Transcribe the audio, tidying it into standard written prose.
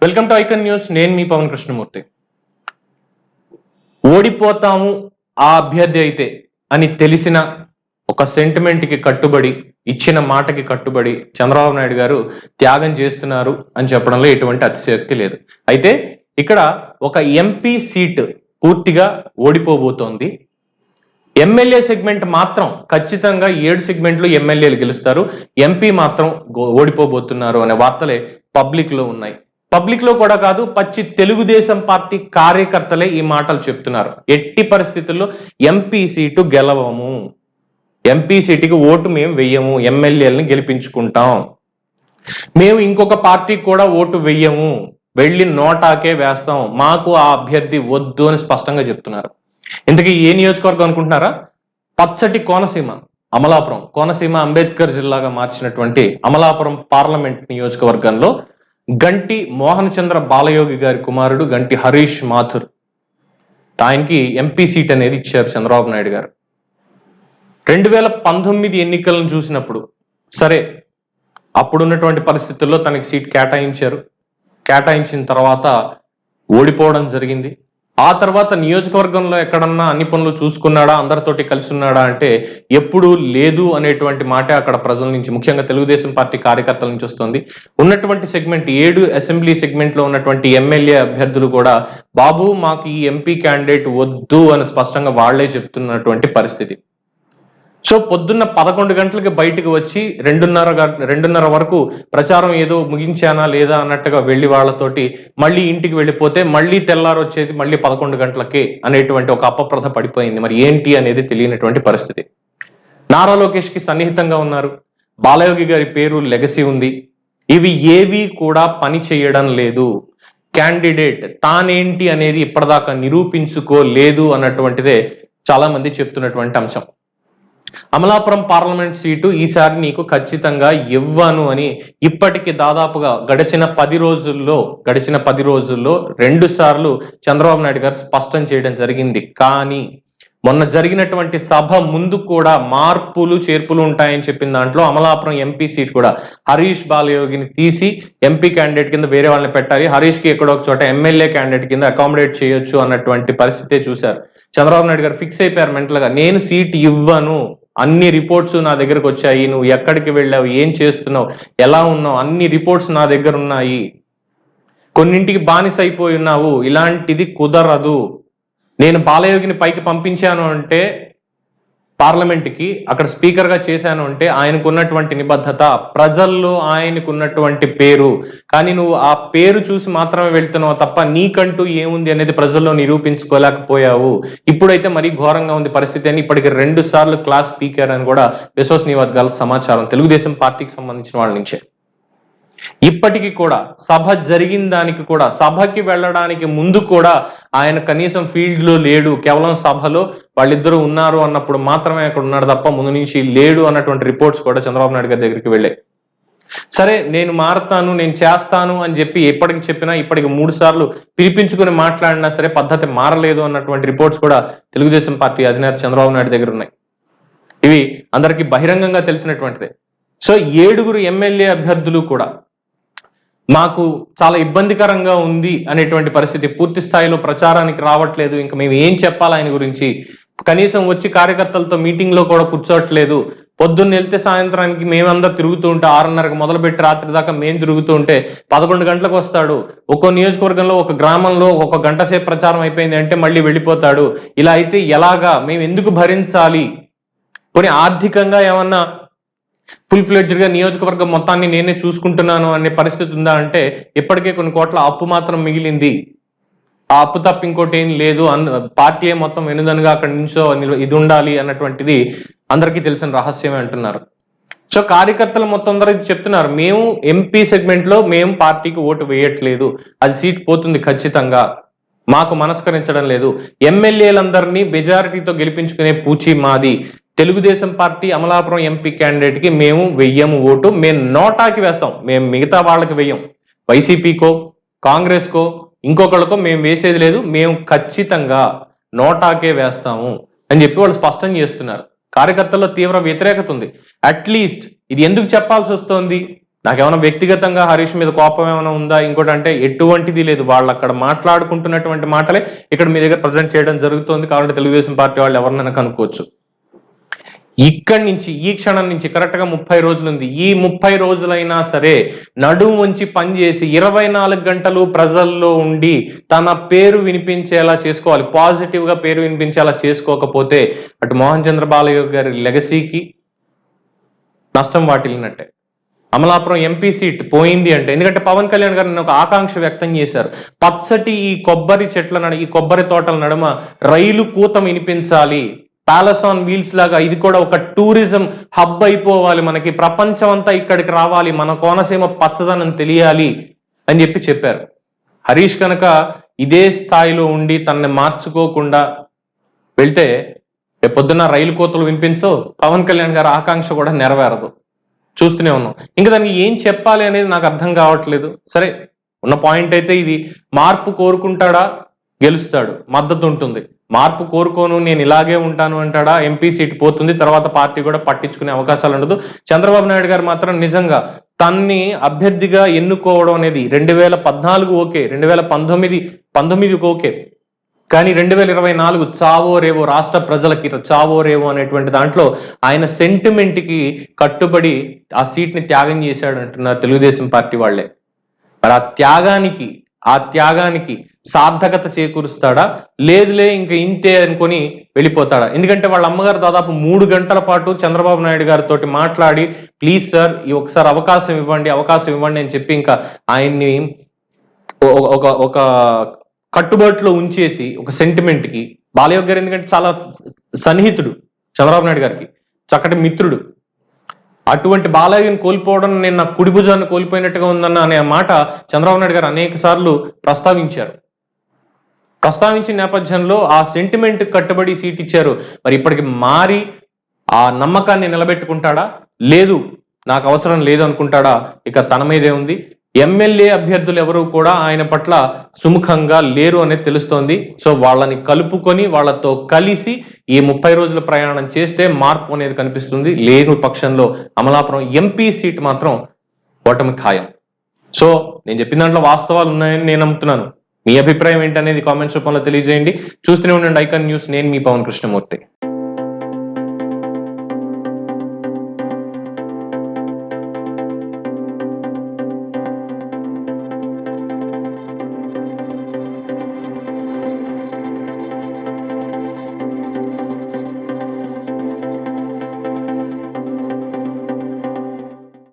Welcome to icon news. నేను మీ పవన్ కృష్ణమూర్తి. ఓడిపోతాము ఆ అభ్యర్థి అయితే అని తెలిసిన ఒక సెంటిమెంట్ కి కట్టుబడి, ఇచ్చిన మాటకి కట్టుబడి చంద్రబాబు నాయుడు గారు త్యాగం చేస్తున్నారు అని చెప్పడంలో ఎటువంటి అతిశయోక్తి లేదు. అయితే ఇక్కడ ఒక ఎంపీ సీట్ పూర్తిగా ఓడిపోబోతోంది. ఎమ్మెల్యే సెగ్మెంట్ మాత్రం ఖచ్చితంగా 7 సెగ్మెంట్లు ఎమ్మెల్యేలు గెలుస్తారు, ఎంపీ మాత్రం ఓడిపోబోతున్నారు అనే వార్తలే పబ్లిక్ లో ఉన్నాయి. పబ్లిక్ లో కూడా కాదు, పచ్చి తెలుగుదేశం పార్టీ కార్యకర్తలే ఈ మాటలు చెప్తున్నారు. ఎట్టి పరిస్థితుల్లో ఎంపీ సీటు గెలవము, ఎంపీ సీటుకి ఓటు మేము వెయ్యము, ఎమ్మెల్యేలని గెలిపించుకుంటాం, మేము ఇంకొక పార్టీకి కూడా ఓటు వెయ్యము, వెళ్ళి నోటాకే వేస్తాం, మాకు ఆ అభ్యర్థి వద్దు అని స్పష్టంగా చెప్తున్నారు. ఇంతకీ ఏ నియోజకవర్గం అనుకుంటున్నారా? పచ్చటి కోనసీమ, అమలాపురం. కోనసీమ అంబేద్కర్ జిల్లాగా మార్చినటువంటి అమలాపురం పార్లమెంట్ నియోజకవర్గంలో గంటి మోహన్ చంద్ర బాలయోగి గారి కుమారుడు గంటి హరీష్ మాథుర్, ఆయనకి ఎంపీ సీట్ అనేది ఇచ్చారు చంద్రబాబు నాయుడు గారు. 2019 ఎన్నికలను చూసినప్పుడు సరే, అప్పుడున్నటువంటి పరిస్థితుల్లో తనకి సీట్ కేటాయించారు. కేటాయించిన తర్వాత ఓడిపోవడం జరిగింది. ఆ తర్వాత నియోజకవర్గంలో ఎక్కడన్నా అన్ని పనులు చూసుకున్నాడా, అందరితోటి కలిసి ఉన్నాడా అంటే ఎప్పుడు లేదు అనేటువంటి మాట అక్కడ ప్రజల నుంచి, ముఖ్యంగా తెలుగుదేశం పార్టీ కార్యకర్తల నుంచి వస్తుంది. ఉన్నటువంటి సెగ్మెంట్ 7 అసెంబ్లీ సెగ్మెంట్ లో ఉన్నటువంటి ఎమ్మెల్యే అభ్యర్థులు కూడా బాబు మాకు ఈ ఎంపీ క్యాండిడేట్ వద్దు అని స్పష్టంగా వాళ్లే చెప్తున్నటువంటి పరిస్థితి. సో పొద్దున్న 11 గంటలకి బయటకు వచ్చి 2:30 వరకు ప్రచారం ఏదో ముగించానా లేదా అన్నట్టుగా వెళ్లి వాళ్ళతోటి మళ్ళీ ఇంటికి వెళ్ళిపోతే మళ్ళీ తెల్లారు వచ్చేది మళ్ళీ 11 గంటలకే అనేటువంటి ఒక అపప్రథ పడిపోయింది. మరి ఏంటి అనేది తెలియనటువంటి పరిస్థితి. నారా లోకేష్ కి సన్నిహితంగా ఉన్నారు, బాలయోగి గారి పేరు లెగసీ ఉంది, ఇవి ఏవి కూడా పని చేయడం లేదు. క్యాండిడేట్ తానేంటి అనేది ఇప్పటిదాకా నిరూపించుకోలేదు అన్నటువంటిదే చాలా మంది చెప్తున్నటువంటి అంశం. అమలాపురం పార్లమెంట్ సీటు ఈసారి నీకు ఖచ్చితంగా ఇవ్వను అని ఇప్పటికి దాదాపుగా గడిచిన 10 రోజుల్లో 2 సార్లు చంద్రబాబు నాయుడు గారు స్పష్టం చేయడం జరిగింది. కానీ మొన్న జరిగినటువంటి సభ ముందు కూడా మార్పులు చేర్పులు ఉంటాయని చెప్పిన దాంట్లో అమలాపురం ఎంపీ సీట్ కూడా హరీష్ బాలయోగిని తీసి ఎంపీ క్యాండిడేట్ కింద వేరే వాళ్ళని పెట్టాలి, హరీష్ కి ఎక్కడో ఒక చోట ఎమ్మెల్యే క్యాండిడేట్ కింద అకామిడేట్ చేయొచ్చు అన్నటువంటి పరిస్థితే చూశారు. చంద్రబాబు నాయుడు గారు ఫిక్స్ అయిపోయారు మెంటల్ గా, నేను సీట్ ఇవ్వను, అన్ని రిపోర్ట్స్ నా దగ్గరకు వచ్చాయి, నువ్వు ఎక్కడికి వెళ్ళావు, ఏం చేస్తున్నావు, ఎలా ఉన్నావు, అన్ని రిపోర్ట్స్ నా దగ్గర ఉన్నాయి, కొన్నింటికి బానిస అయిపోయి ఉన్నావు, ఇలాంటిది కుదరదు. నేను బాలయోగిని పైకి పంపించాను అంటే పార్లమెంట్కి, అక్కడ స్పీకర్ గా చేశాను అంటే ఆయనకున్నటువంటి నిబద్ధత, ప్రజల్లో ఆయనకున్నటువంటి పేరు, కానీ నువ్వు ఆ పేరు చూసి మాత్రమే వెళ్తున్నావు తప్ప నీకంటూ ఏముంది అనేది ప్రజల్లో నిరూపించుకోలేకపోయావు. ఇప్పుడైతే మరీ ఘోరంగా ఉంది పరిస్థితి అని ఇప్పటికి 2 సార్లు క్లాస్ స్పీకర్ అని కూడా విశ్వసనీయ వర్గాల సమాచారం తెలుగుదేశం పార్టీకి సంబంధించిన వాళ్ళ నుంచే. ఇప్పటికీ కూడా సభ జరిగిన దానికి కూడా, సభకి వెళ్ళడానికి ముందు కూడా ఆయన కనీసం ఫీల్డ్ లో లేడు, కేవలం సభలో వాళ్ళిద్దరూ ఉన్నారు అన్నప్పుడు మాత్రమే అక్కడ ఉన్నాడు తప్ప ముందు నుంచి లేడు అన్నటువంటి రిపోర్ట్స్ కూడా చంద్రబాబు నాయుడు గారి దగ్గరికి వెళ్ళాయి. సరే నేను మారుతాను, నేను చేస్తాను అని చెప్పి ఎప్పటికి చెప్పినా, ఇప్పటికి 3 సార్లు పిలిపించుకుని మాట్లాడినా సరే పద్ధతి మారలేదు అన్నటువంటి రిపోర్ట్స్ కూడా తెలుగుదేశం పార్టీ అధినేత చంద్రబాబు నాయుడు దగ్గర ఉన్నాయి. ఇవి అందరికీ బహిరంగంగా తెలిసినటువంటిదే. సో 7 ఎమ్మెల్యే అభ్యర్థులు కూడా మాకు చాలా ఇబ్బందికరంగా ఉంది అనేటువంటి పరిస్థితి, పూర్తి స్థాయిలో ప్రచారానికి రావట్లేదు, ఇంకా మేము ఏం చెప్పాలి ఆయన గురించి, కనీసం వచ్చి కార్యకర్తలతో మీటింగ్ లో కూడా కూర్చోట్లేదు, పొద్దున్న వెళ్తే సాయంత్రానికి మేమందరూ తిరుగుతూ ఉంటే 6:30కి మొదలుపెట్టి రాత్రి దాకా మేము తిరుగుతూ ఉంటే 11 గంటలకు వస్తాడు, ఒక్కో నియోజకవర్గంలో ఒక గ్రామంలో 1 గంట సేపు ప్రచారం అయిపోయింది అంటే మళ్ళీ వెళ్ళిపోతాడు, ఇలా అయితే ఎలాగా, మేము ఎందుకు భరించాలి, కొన్ని ఆర్థికంగా ఏమన్నా ఫుల్ ఫ్లెడ్జ్డ్ గా నియోజకవర్గం మొత్తాన్ని నేనే చూసుకుంటున్నాను అనే పరిస్థితి ఉందా అంటే ఇప్పటికే కొన్ని కోట్ల అప్పు మాత్రం మిగిలింది, ఆ అప్పు తప్ప ఇంకోటి ఏం లేదు, పార్టీ మొత్తం వెనుదనుగా అక్కడి నుంచో ఇది ఉండాలి అన్నటువంటిది అందరికీ తెలిసిన రహస్యమే అంటున్నారు. సో కార్యకర్తలు మొత్తం అందరూ ఇది చెప్తున్నారు, మేము ఎంపీ సెగ్మెంట్ లో మేము పార్టీకి ఓటు వేయట్లేదు, అది సీట్ పోతుంది ఖచ్చితంగా, మాకు మనస్కరించడం లేదు, ఎమ్మెల్యేలందరినీ మెజారిటీతో గెలిపించుకునే పూచి మాది, Telugu Desam party Amalapuram MP candidate కి మేము వెయ్యము ఓటు, మేము నోటాకి వేస్తాం, మేము మిగతా వాళ్ళకి వెయ్యం, వైసీపీకో కాంగ్రెస్ కో ఇంకొకళ్ళకో మేము వేసేది లేదు, మేము ఖచ్చితంగా నోటాకే వేస్తాము అని చెప్పి వాళ్ళు స్పష్టం చేస్తున్నారు. కార్యకర్తల్లో తీవ్ర వ్యతిరేకత ఉంది. అట్లీస్ట్ ఇది ఎందుకు చెప్పాల్సి వస్తోంది, నాకేమైనా వ్యక్తిగతంగా హరీష్ మీద కోపం ఏమైనా ఉందా ఇంకోటి అంటే ఎటువంటిది లేదు. వాళ్ళు అక్కడ మాట్లాడుకుంటున్నటువంటి మాటలే ఇక్కడ మీ దగ్గర ప్రజెంట్ చేయడం జరుగుతుంది. కాబట్టి తెలుగుదేశం పార్టీ వాళ్ళు ఎవరినైనా కనుక్కోవచ్చు. ఇక్కడి నుంచి ఈ క్షణం నుంచి కరెక్ట్ గా 30 రోజులు ఉంది. ఈ 30 రోజులైనా సరే నడుము ఉంచి పనిచేసి 24 గంటలు ప్రజల్లో ఉండి తన పేరు వినిపించేలా చేసుకోవాలి. పాజిటివ్ గా పేరు వినిపించేలా చేసుకోకపోతే అటు మోహన్ చంద్ర బాలయ్య గారి లెగసీకి నష్టం వాటిల్లినట్టే. అమలాపురం ఎంపీ సీట్ పోయింది అంటే, ఎందుకంటే పవన్ కళ్యాణ్ గారు ఒక ఆకాంక్ష వ్యక్తం చేశారు. పచ్చటి ఈ కొబ్బరి చెట్ల ఈ కొబ్బరి తోటల నడుమ రైలు కూత వినిపించాలి, ప్యాలెస్ ఆన్ వీల్స్ లాగా ఇది కూడా ఒక టూరిజం హబ్ అయిపోవాలి, మనకి ప్రపంచం అంతా ఇక్కడికి రావాలి, మన కోనసీమ పచ్చదనం తెలియాలి అని చెప్పారు. హరీష్ కనుక ఇదే స్థాయిలో ఉండి తనని మార్చుకోకుండా వెళ్తే రేపొద్దున రైలు కోతలు వినిపించో, పవన్ కళ్యాణ్ గారి ఆకాంక్ష కూడా నెరవేరదు. చూస్తూనే ఉన్నాం. ఇంకా దానికి ఏం చెప్పాలి అనేది నాకు అర్థం కావట్లేదు. సరే, ఉన్న పాయింట్ అయితే ఇది, మార్పు కోరుకుంటాడా గెలుస్తాడు, మద్దతు ఉంటుంది. మార్పు కోరుకోను నేను ఇలాగే ఉంటాను అంటాడా, ఎంపీ సీట్ పోతుంది, తర్వాత పార్టీ కూడా పట్టించుకునే అవకాశాలు ఉండదు. చంద్రబాబు నాయుడు గారు మాత్రం నిజంగా తన్ని అభ్యర్థిగా ఎన్నుకోవడం అనేది 2014 ఓకే, 2019 ఓకే, కానీ 2024 చావో రేవో, రాష్ట్ర ప్రజలకి చావో రేవో అనేటువంటి దాంట్లో ఆయన సెంటిమెంట్ కి కట్టుబడి ఆ సీట్ ని త్యాగం చేశాడు అంటున్నారు తెలుగుదేశం పార్టీ వాళ్లే. మరి ఆ త్యాగానికి సార్థకత చేకూరుస్తాడా, లేదులే ఇంకా ఇంతే అనుకొని వెళ్ళిపోతాడా? ఎందుకంటే వాళ్ళ అమ్మగారు దాదాపు 3 గంటల పాటు చంద్రబాబు నాయుడు గారితో మాట్లాడి ప్లీజ్ సార్ ఈ ఒకసారి అవకాశం ఇవ్వండి అని చెప్పి ఇంకా ఆయన్ని ఒక కట్టుబాటులో ఉంచేసి ఒక సెంటిమెంట్ కి, బాలయ్య గారు ఎందుకంటే చాలా సన్నిహితుడు చంద్రబాబు నాయుడు గారికి, చక్కటి మిత్రుడు, అటువంటి బాలయ్యని కోల్పోవడం నేను నా కుడి భుజాన్ని కోల్పోయినట్టుగా ఉందన్న అనే మాట చంద్రబాబు నాయుడు గారు అనేక సార్లు ప్రస్తావించిన నేపథ్యంలో ఆ సెంటిమెంట్ కట్టుబడి సీట్ ఇచ్చారు. మరి ఇప్పటికి మారి ఆ నమ్మకాన్ని నిలబెట్టుకుంటాడా, లేదు నాకు అవసరం లేదు అనుకుంటాడా, ఇక తన మీదే ఉంది. ఎమ్మెల్యే అభ్యర్థులు ఎవరు కూడా ఆయన పట్ల సుముఖంగా లేరు అనేది తెలుస్తోంది. సో వాళ్ళని కలుపుకొని వాళ్ళతో కలిసి ఈ 30 రోజుల ప్రయాణం చేస్తే మార్పు అనేది కనిపిస్తుంది. లేని పక్షంలో అమలాపురం ఎంపీ సీట్ మాత్రం ఓటమి ఖాయం. సో నేను చెప్పిన దాంట్లో వాస్తవాలు ఉన్నాయని నేను నమ్ముతున్నాను. మీ అభిప్రాయం ఏంటనేది కామెంట్స్ రూపంలో తెలియజేయండి. చూస్తూనే ఉండండి ఐకాన్ న్యూస్. నేను మీ పవన్ కృష్ణమూర్తి.